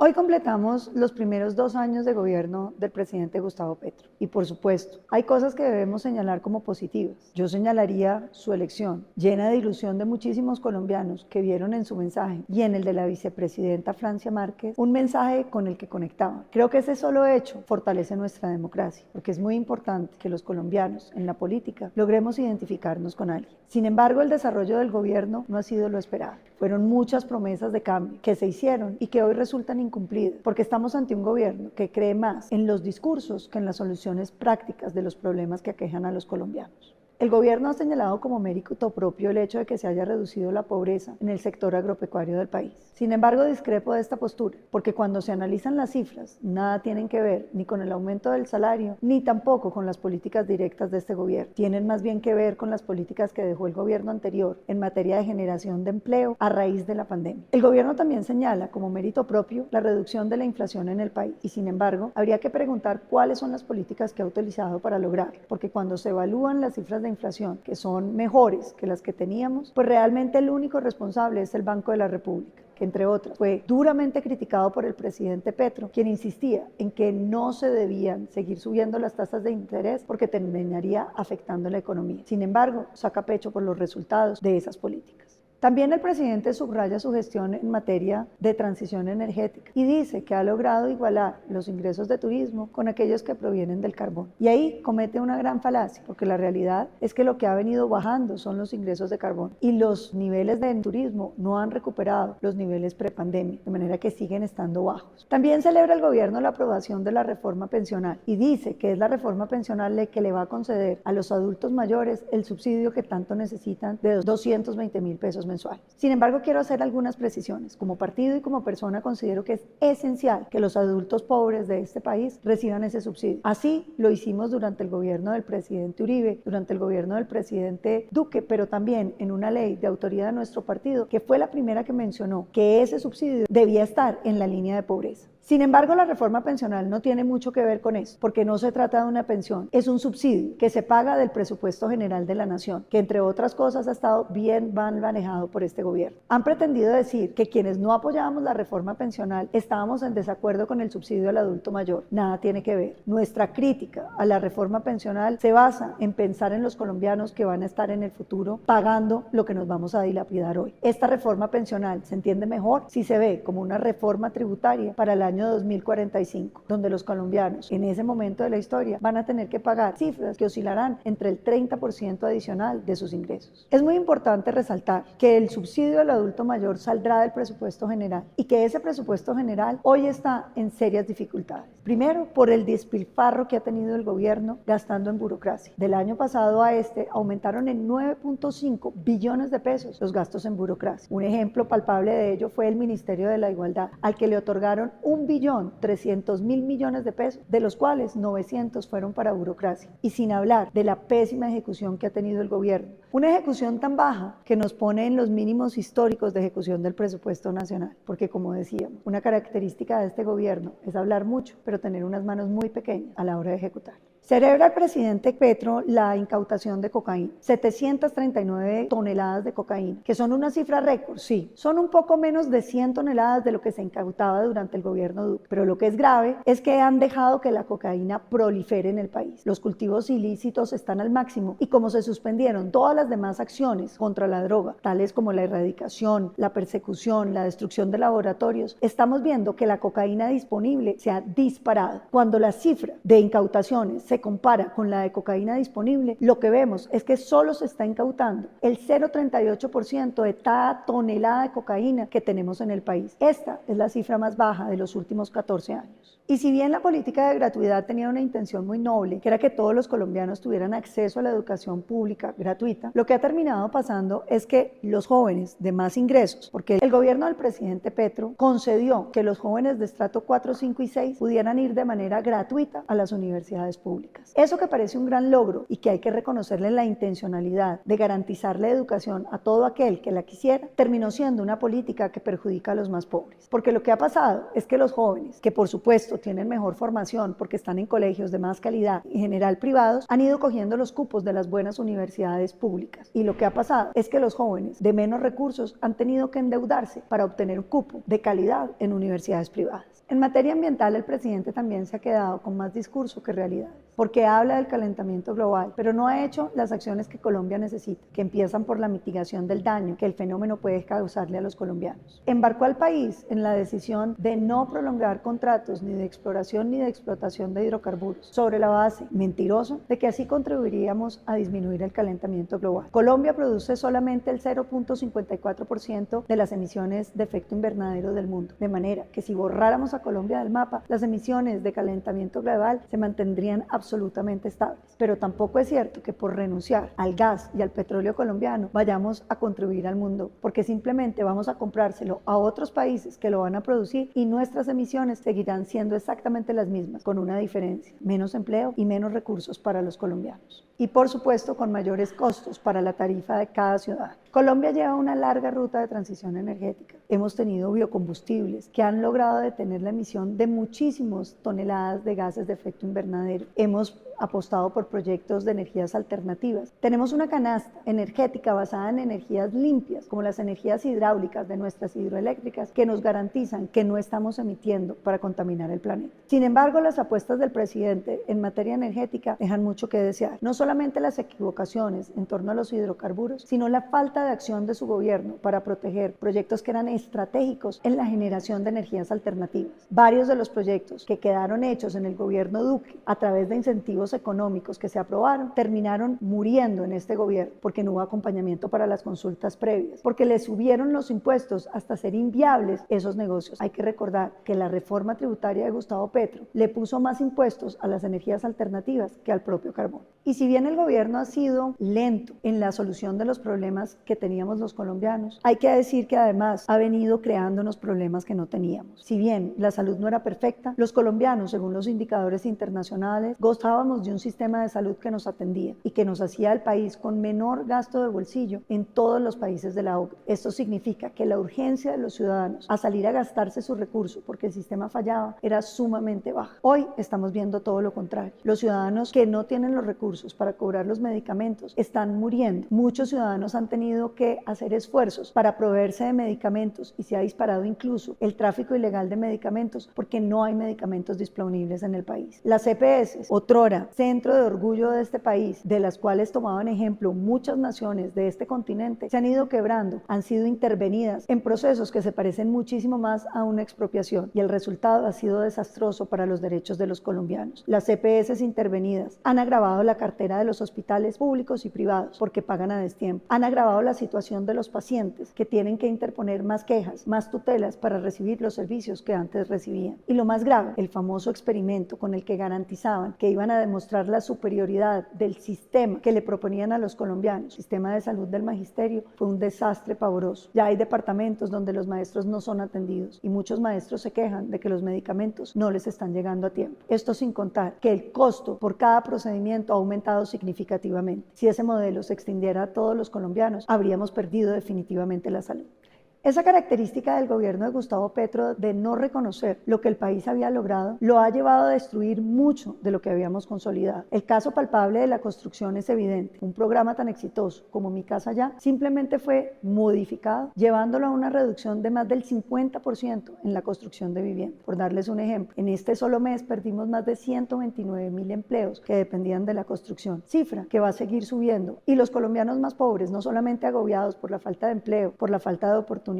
Hoy completamos los primeros 2 años de gobierno del presidente Gustavo Petro y por supuesto hay cosas que debemos señalar como positivas. Yo señalaría su elección, llena de ilusión de muchísimos colombianos que vieron en su mensaje y en el de la vicepresidenta Francia Márquez un mensaje con el que conectaban. Creo que ese solo hecho fortalece nuestra democracia, porque es muy importante que los colombianos en la política logremos identificarnos con alguien. Sin embargo, el desarrollo del gobierno no ha sido lo esperado. Fueron muchas promesas de cambio que se hicieron y que hoy resultan incumplidas, porque estamos ante un gobierno que cree más en los discursos que en las soluciones prácticas de los problemas que aquejan a los colombianos. El gobierno ha señalado como mérito propio el hecho de que se haya reducido la pobreza en el sector agropecuario del país. Sin embargo, discrepo de esta postura, porque cuando se analizan las cifras, nada tienen que ver ni con el aumento del salario, ni tampoco con las políticas directas de este gobierno. Tienen más bien que ver con las políticas que dejó el gobierno anterior en materia de generación de empleo a raíz de la pandemia. El gobierno también señala como mérito propio la reducción de la inflación en el país, y sin embargo, habría que preguntar cuáles son las políticas que ha utilizado para lograrlo, porque cuando se evalúan las cifras de inflación, que son mejores que las que teníamos, pues realmente el único responsable es el Banco de la República, que entre otras fue duramente criticado por el presidente Petro, quien insistía en que no se debían seguir subiendo las tasas de interés porque terminaría afectando la economía. Sin embargo, saca pecho por los resultados de esas políticas. También el presidente subraya su gestión en materia de transición energética y dice que ha logrado igualar los ingresos de turismo con aquellos que provienen del carbón. Y ahí comete una gran falacia, porque la realidad es que lo que ha venido bajando son los ingresos de carbón y los niveles de turismo no han recuperado los niveles prepandemia, de manera que siguen estando bajos. También celebra el gobierno la aprobación de la reforma pensional y dice que es la reforma pensional la que le va a conceder a los adultos mayores el subsidio que tanto necesitan de 220.000 pesos mensuales. Sin embargo, quiero hacer algunas precisiones. Como partido y como persona considero que es esencial que los adultos pobres de este país reciban ese subsidio. Así lo hicimos durante el gobierno del presidente Uribe, durante el gobierno del presidente Duque, pero también en una ley de autoridad de nuestro partido, que fue la primera que mencionó que ese subsidio debía estar en la línea de pobreza. Sin embargo, la reforma pensional no tiene mucho que ver con eso, porque no se trata de una pensión, es un subsidio que se paga del presupuesto general de la nación, que entre otras cosas ha estado bien manejado por este gobierno. Han pretendido decir que quienes no apoyábamos la reforma pensional estábamos en desacuerdo con el subsidio al adulto mayor. Nada tiene que ver. Nuestra crítica a la reforma pensional se basa en pensar en los colombianos que van a estar en el futuro pagando lo que nos vamos a dilapidar hoy. Esta reforma pensional se entiende mejor si se ve como una reforma tributaria para el año 2045, donde los colombianos en ese momento de la historia van a tener que pagar cifras que oscilarán entre el 30% adicional de sus ingresos. Es muy importante resaltar que el subsidio al adulto mayor saldrá del presupuesto general y que ese presupuesto general hoy está en serias dificultades. Primero, por el despilfarro que ha tenido el gobierno gastando en burocracia. Del año pasado a este aumentaron en 9.5 billones de pesos los gastos en burocracia. Un ejemplo palpable de ello fue el Ministerio de la Igualdad, al que le otorgaron 1.300.000 millones de pesos, de los cuales 900 fueron para burocracia. Y sin hablar de la pésima ejecución que ha tenido el gobierno. Una ejecución tan baja que nos pone en los mínimos históricos de ejecución del presupuesto nacional, porque como decíamos, una característica de este gobierno es hablar mucho, pero tener unas manos muy pequeñas a la hora de ejecutar. Celebra el presidente Petro la incautación de cocaína, 739 toneladas de cocaína, que son una cifra récord, sí, son un poco menos de 100 toneladas de lo que se incautaba durante el gobierno Duque, pero lo que es grave es que han dejado que la cocaína prolifere en el país. Los cultivos ilícitos están al máximo y como se suspendieron todas las demás acciones contra la droga, tales como la erradicación, la persecución, la destrucción de laboratorios, estamos viendo que la cocaína disponible se ha disparado. Cuando la cifra de incautaciones se compara con la de cocaína disponible, lo que vemos es que solo se está incautando el 0,38% de cada tonelada de cocaína que tenemos en el país. Esta es la cifra más baja de los últimos 14 años. Y si bien la política de gratuidad tenía una intención muy noble, que era que todos los colombianos tuvieran acceso a la educación pública gratuita, lo que ha terminado pasando es que los jóvenes de más ingresos, porque el gobierno del presidente Petro concedió que los jóvenes de estrato 4, 5 y 6 pudieran ir de manera gratuita a las universidades públicas. públicas. Eso que parece un gran logro y que hay que reconocerle la intencionalidad de garantizar la educación a todo aquel que la quisiera, terminó siendo una política que perjudica a los más pobres. Porque lo que ha pasado es que los jóvenes, que por supuesto tienen mejor formación porque están en colegios de más calidad, en general privados, han ido cogiendo los cupos de las buenas universidades públicas. Y lo que ha pasado es que los jóvenes de menos recursos han tenido que endeudarse para obtener un cupo de calidad en universidades privadas. En materia ambiental, el presidente también se ha quedado con más discurso que realidades, porque habla del calentamiento global, pero no ha hecho las acciones que Colombia necesita, que empiezan por la mitigación del daño que el fenómeno puede causarle a los colombianos. Embarcó al país en la decisión de no prolongar contratos ni de exploración ni de explotación de hidrocarburos, sobre la base mentirosa de que así contribuiríamos a disminuir el calentamiento global. Colombia produce solamente el 0.54% de las emisiones de efecto invernadero del mundo, de manera que si borráramos a Colombia del mapa, las emisiones de calentamiento global se mantendrían absolutamente estables. Pero tampoco es cierto que por renunciar al gas y al petróleo colombiano vayamos a contribuir al mundo, porque simplemente vamos a comprárselo a otros países que lo van a producir y nuestras emisiones seguirán siendo exactamente las mismas, con una diferencia: menos empleo y menos recursos para los colombianos. Y por supuesto con mayores costos para la tarifa de cada ciudadano. Colombia lleva una larga ruta de transición energética. Hemos tenido biocombustibles que han logrado detener la emisión de muchísimas toneladas de gases de efecto invernadero. Hemos apostado por proyectos de energías alternativas. Tenemos una canasta energética basada en energías limpias, como las energías hidráulicas de nuestras hidroeléctricas, que nos garantizan que no estamos emitiendo para contaminar el planeta. Sin embargo, las apuestas del presidente en materia energética dejan mucho que desear. No solamente las equivocaciones en torno a los hidrocarburos, sino la falta de acción de su gobierno para proteger proyectos que eran estratégicos en la generación de energías alternativas. Varios de los proyectos que quedaron hechos en el gobierno Duque a través de incentivos económicos que se aprobaron terminaron muriendo en este gobierno porque no hubo acompañamiento para las consultas previas, porque le subieron los impuestos hasta ser inviables esos negocios. Hay que recordar que la reforma tributaria de Gustavo Petro le puso más impuestos a las energías alternativas que al propio carbón. Y si bien el gobierno ha sido lento en la solución de los problemas que teníamos los colombianos, hay que decir que además ha venido creándonos problemas que no teníamos. Si bien la salud no era perfecta, los colombianos, según los indicadores internacionales, gozábamos de un sistema de salud que nos atendía y que nos hacía el país con menor gasto de bolsillo en todos los países de la OCDE. Esto significa que la urgencia de los ciudadanos a salir a gastarse sus recursos porque el sistema fallaba era sumamente baja. Hoy estamos viendo todo lo contrario. Los ciudadanos que no tienen los recursos para cobrar los medicamentos están muriendo. Muchos ciudadanos han tenido que hacer esfuerzos para proveerse de medicamentos y se ha disparado incluso el tráfico ilegal de medicamentos porque no hay medicamentos disponibles en el país. Las EPS, otrora centro de orgullo de este país, de las cuales tomaban ejemplo muchas naciones de este continente, se han ido quebrando, han sido intervenidas en procesos que se parecen muchísimo más a una expropiación y el resultado ha sido desastroso para los derechos de los colombianos. Las EPS intervenidas han agravado la cartera de los hospitales públicos y privados porque pagan a destiempo, han agravado la situación de los pacientes que tienen que interponer más quejas, más tutelas para recibir los servicios que antes recibían. Y lo más grave, el famoso experimento con el que garantizaban que iban a demostrar la superioridad del sistema que le proponían a los colombianos, sistema de salud del magisterio, fue un desastre pavoroso. Ya hay departamentos donde los maestros no son atendidos y muchos maestros se quejan de que los medicamentos no les están llegando a tiempo. Esto sin contar que el costo por cada procedimiento ha aumentado significativamente. Si ese modelo se extendiera a todos los colombianos, habríamos perdido definitivamente la salud. Esa característica del gobierno de Gustavo Petro de no reconocer lo que el país había logrado lo ha llevado a destruir mucho de lo que habíamos consolidado. El caso palpable de la construcción es evidente. Un programa tan exitoso como Mi Casa Ya simplemente fue modificado, llevándolo a una reducción de más del 50% en la construcción de vivienda. Por darles un ejemplo, en este solo mes perdimos más de 129.000 empleos que dependían de la construcción, cifra que va a seguir subiendo. Y los colombianos más pobres, no solamente agobiados por la falta de empleo, por la falta de oportunidades,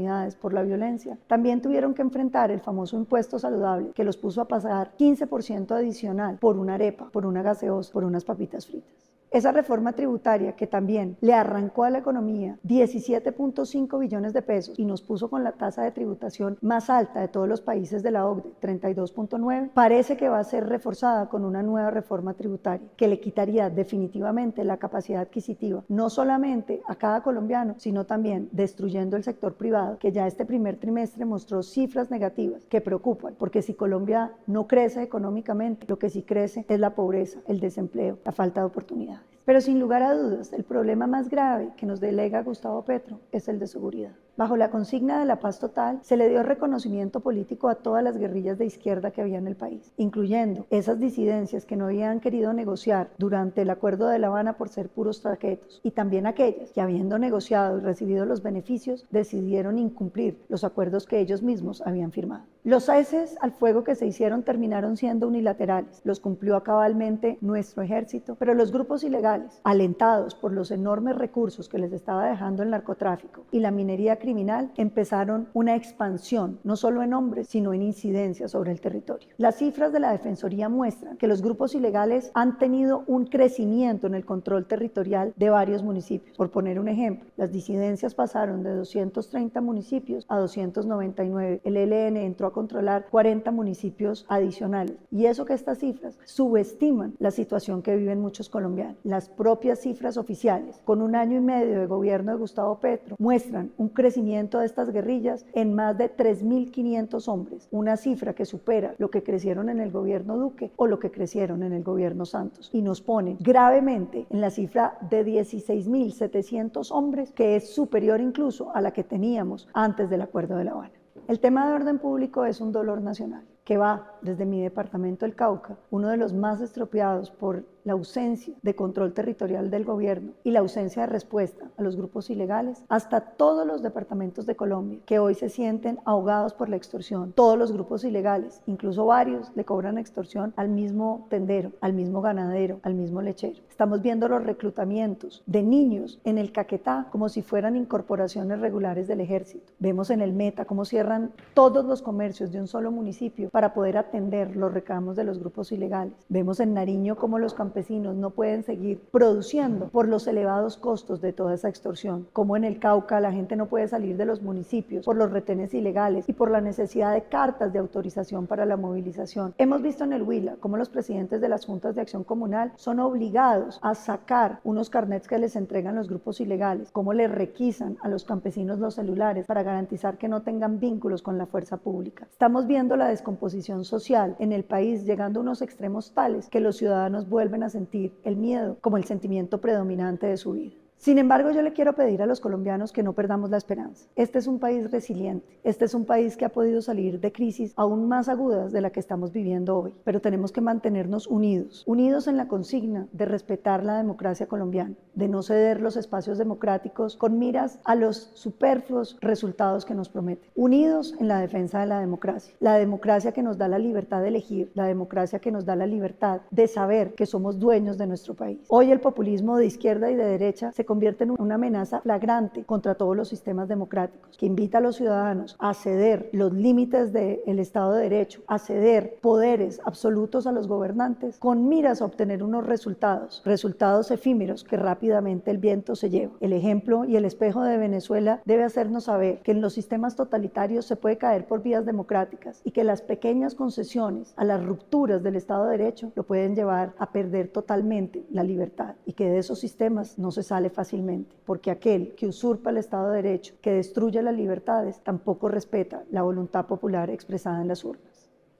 por la violencia, también tuvieron que enfrentar el famoso impuesto saludable que los puso a pagar 15% adicional por una arepa, por una gaseosa, por unas papitas fritas. Esa reforma tributaria que también le arrancó a la economía 17.5 billones de pesos y nos puso con la tasa de tributación más alta de todos los países de la OCDE, 32.9, parece que va a ser reforzada con una nueva reforma tributaria que le quitaría definitivamente la capacidad adquisitiva, no solamente a cada colombiano, sino también destruyendo el sector privado, que ya este primer trimestre mostró cifras negativas que preocupan, porque si Colombia no crece económicamente, lo que sí crece es la pobreza, el desempleo, la falta de oportunidades. Pero sin lugar a dudas, el problema más grave que nos delega Gustavo Petro es el de seguridad. Bajo la consigna de la paz total, se le dio reconocimiento político a todas las guerrillas de izquierda que había en el país, incluyendo esas disidencias que no habían querido negociar durante el Acuerdo de La Habana por ser puros traquetos, y también aquellas que, habiendo negociado y recibido los beneficios, decidieron incumplir los acuerdos que ellos mismos habían firmado. Los ceses al fuego que se hicieron terminaron siendo unilaterales, los cumplió cabalmente nuestro ejército, pero los grupos ilegales, alentados por los enormes recursos que les estaba dejando el narcotráfico y la minería criminal, empezaron una expansión, no solo en hombres, sino en incidencia sobre el territorio. Las cifras de la Defensoría muestran que los grupos ilegales han tenido un crecimiento en el control territorial de varios municipios. Por poner un ejemplo, las disidencias pasaron de 230 municipios a 299. El ELN entró a controlar 40 municipios adicionales. Y eso que estas cifras subestiman la situación que viven muchos colombianos. Las propias cifras oficiales, con un año y medio de gobierno de Gustavo Petro, muestran un crecimiento de estas guerrillas en más de 3.500 hombres, una cifra que supera lo que crecieron en el gobierno Duque o lo que crecieron en el gobierno Santos, y nos pone gravemente en la cifra de 16.700 hombres, que es superior incluso a la que teníamos antes del Acuerdo de La Habana. El tema de orden público es un dolor nacional que va desde mi departamento del Cauca, uno de los más estropeados por la ausencia de control territorial del gobierno y la ausencia de respuesta a los grupos ilegales, hasta todos los departamentos de Colombia que hoy se sienten ahogados por la extorsión. Todos los grupos ilegales, incluso varios, le cobran extorsión al mismo tendero, al mismo ganadero, al mismo lechero. Estamos viendo los reclutamientos de niños en el Caquetá como si fueran incorporaciones regulares del ejército. Vemos en el Meta cómo cierran todos los comercios de un solo municipio para poder atender los reclamos de los grupos ilegales. Vemos en Nariño cómo los campesinos no pueden seguir produciendo por los elevados costos de toda esa extorsión, como en el Cauca la gente no puede salir de los municipios por los retenes ilegales y por la necesidad de cartas de autorización para la movilización. Hemos visto en el Huila cómo los presidentes de las juntas de acción comunal son obligados a sacar unos carnets que les entregan los grupos ilegales, cómo les requisan a los campesinos los celulares para garantizar que no tengan vínculos con la fuerza pública. Estamos viendo la descomposición social en el país llegando a unos extremos tales que los ciudadanos vuelven a sentir el miedo como el sentimiento predominante de su vida. Sin embargo, yo le quiero pedir a los colombianos que no perdamos la esperanza. Este es un país resiliente, este es un país que ha podido salir de crisis aún más agudas de la que estamos viviendo hoy, pero tenemos que mantenernos unidos, unidos en la consigna de respetar la democracia colombiana, de no ceder los espacios democráticos con miras a los superfluos resultados que nos prometen, unidos en la defensa de la democracia que nos da la libertad de elegir, la democracia que nos da la libertad de saber que somos dueños de nuestro país. Hoy el populismo de izquierda y de derecha se convierte en una amenaza flagrante contra todos los sistemas democráticos, que invita a los ciudadanos a ceder los límites del Estado de Derecho, a ceder poderes absolutos a los gobernantes, con miras a obtener unos resultados efímeros que rápidamente el viento se lleva. El ejemplo y el espejo de Venezuela debe hacernos saber que en los sistemas totalitarios se puede caer por vías democráticas y que las pequeñas concesiones a las rupturas del Estado de Derecho lo pueden llevar a perder totalmente la libertad, y que de esos sistemas no se sale fácilmente, porque aquel que usurpa el Estado de Derecho, que destruye las libertades, tampoco respeta la voluntad popular expresada en las urnas.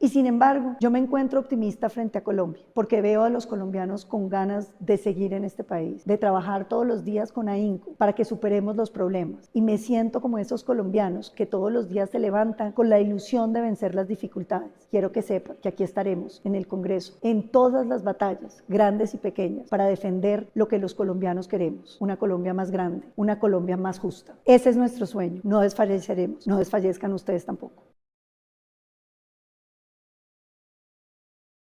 Y sin embargo, yo me encuentro optimista frente a Colombia, porque veo a los colombianos con ganas de seguir en este país, de trabajar todos los días con ahínco para que superemos los problemas. Y me siento como esos colombianos que todos los días se levantan con la ilusión de vencer las dificultades. Quiero que sepan que aquí estaremos en el Congreso, en todas las batallas, grandes y pequeñas, para defender lo que los colombianos queremos: una Colombia más grande, una Colombia más justa. Ese es nuestro sueño. No desfalleceremos, no desfallezcan ustedes tampoco.